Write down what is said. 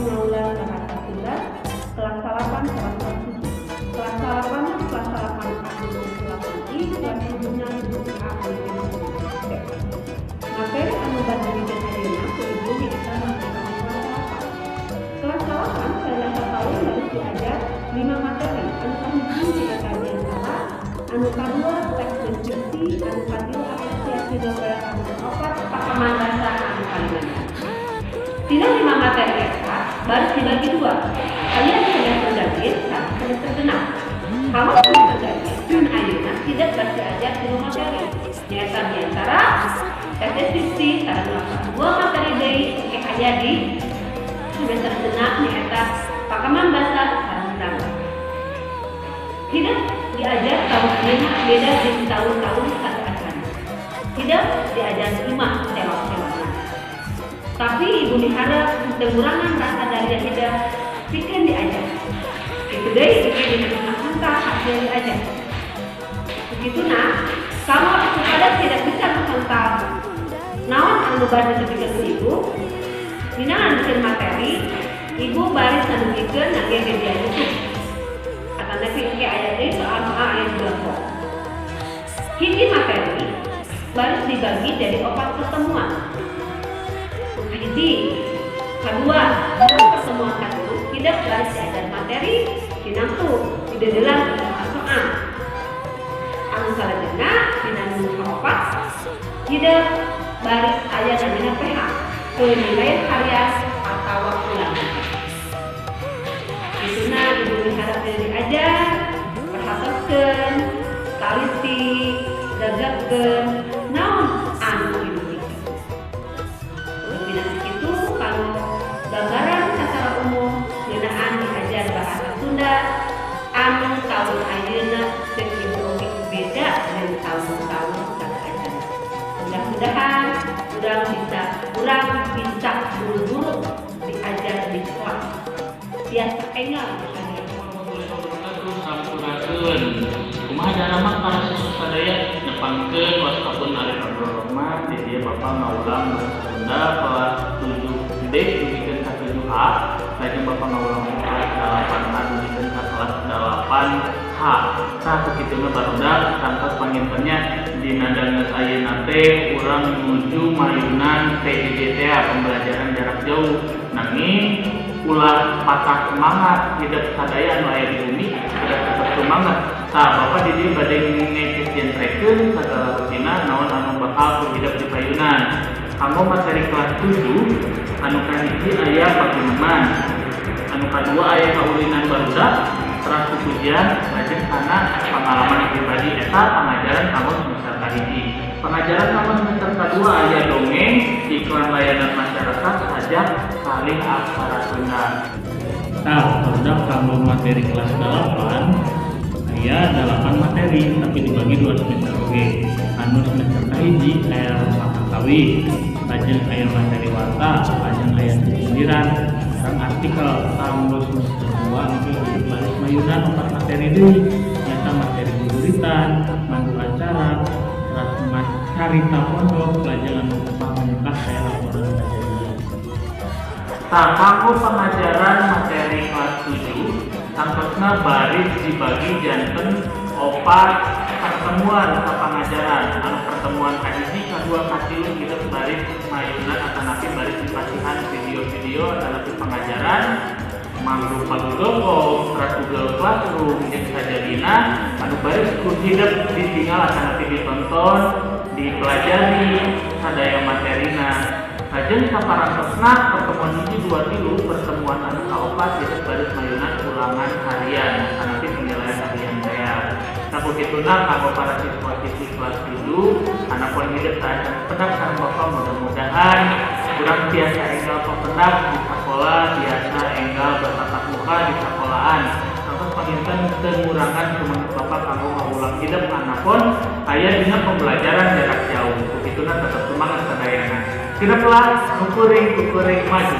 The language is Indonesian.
ngaulah bahasa Sunda kelas 8 kelas 7. Kelas 8 kelas 8 I kelas 7 A. Materi anu badalikeun ayeuna ku ibu nyaeta materi kelas 8 saya tahun harus diajar 5 materi. Anu kahiji nyaeta biasa, anu kadua teks deskripsi, anu katilu apresiasi gambar anu opat pakaman bahasa anu kalimana. Tina 5 materi eta baru dibagi 2. Kalian semester gadis dan semester genap. Kamu semester gadis ayeuna tidak belajar 3 materi. Nyaeta diantara teks deskripsi sareng 2 materi deui engke aya di semester genap nyaeta pakaman bahasa sareng drama. Tidak diajar tahun ayeuna beda di tahun-tahun saeueurna. Tidak diajar 5 tema-tema. Tapi ibu diharap pengurangan rasa dari tidak pikeun diajar. Itu deui pikeun diterima hasil diajar. Begituna, kamu kepada tidak bisa mengenal naon anu bade dipikeun ibu. Dina anu materi, ibu baris anu pikeun nage media YouTube. Atau nanti engke aya deui soal aya kelompok. Hiji materi baris dibagi jadi 4 pertemuan. Hiji, kedua, pertemuan kedua tidak baris diajar materi dinangtu tidak dalam soal. Anu salajengna dina nu kaopat tidak baris aya namina PH penilaian karya atau ulangan. Ituna ibu diharap diajar perhatikan, taliti, gagapkeun naon anu ibu gambaran secara umum ngeunaan diajar bahasa Sunda anu tahun ayeuna teu ibu beda dengan tahun-tahun saeueurna. Mudah-mudahan urang bisa buru-buru diajar di sekolah. Biasa enggak sampurakeun kumaha darama para siswa sadaya nepangkeun wastapun ari Rahman di dieu Bapak ngaulang bahasa Sunda kelas 7D dibikeun ka 7A lajeng Bapak ngaulang kelas 8A dibikeun ka kelas 8H. Tah sakituna barudak kantos pangintennya dina dangeus ayeuna teh urang nuju mayunan PJJ pembelajaran jarak jauh nanging ulah patah semangat hidup sadaya anu aya di bumi tidak tetap semangat. Tah Bapak di dieu bade ngejentrekeun sagala rutina naon anu bakal hidup di payunan. Kanggo materi kelas 7 anu kahiji aya pageuman, anu kadua aya kaulinan barudak, terus pujian lajeng kana pengalaman pribadi eta pengajaran kanggo semester kahiji. Pengajaran kanggo semester kadua aya dongeng, iklan layanan masyarakat, sajak saling aksara Sunda. Nah, barudak kanggo materi kelas 8 aya 8 materi tapi dibagi 2 semester oge. Anu semester kahiji aya Kawi, lajeng aya materi warta, lajeng aya sindiran, sareng artikel. Kanggo semester 2 engke baris mayunan 4 materi deui, nyaeta materi guguritan, mandu acara, terus carita pondok, lajeng anu pamungkas aya laporan kejadian. Tah kanggo pengajaran materi kelas 7 sampesna baris dibagi janten 4 pertemuan ka pangajaran. Anu pertemuan kahiji, kadua, katilu kita baris mayunan atanapi baris dipasihan video-video atanapi pengajaran mangrupa Google Form, Google Classroom, jeung sajadina anu baris ku hidup ditinggal atanapi ditonton, dipelajari sadaya materina. Lajeng saparantosna pertemuan hiji 2 tilu pertemuan anu kaopat hidup baris mayunan ulangan harian atanapi penilaian harian saya. Nah begituna kanggo para siswa-siswi kelas 7 anak poin hidup saat pendak sareng Bapak mudah-mudahan urang biasa enggal pependak di sekolah, biasa enggal bertatap muka di sekolahan. Terus panginten pengurangan cuma Bapak kanggo ngaulang hidup anapun aya dina pembelajaran jarak jauh. Begituna tetap semangat sadayana. Geneplah kukuring maju.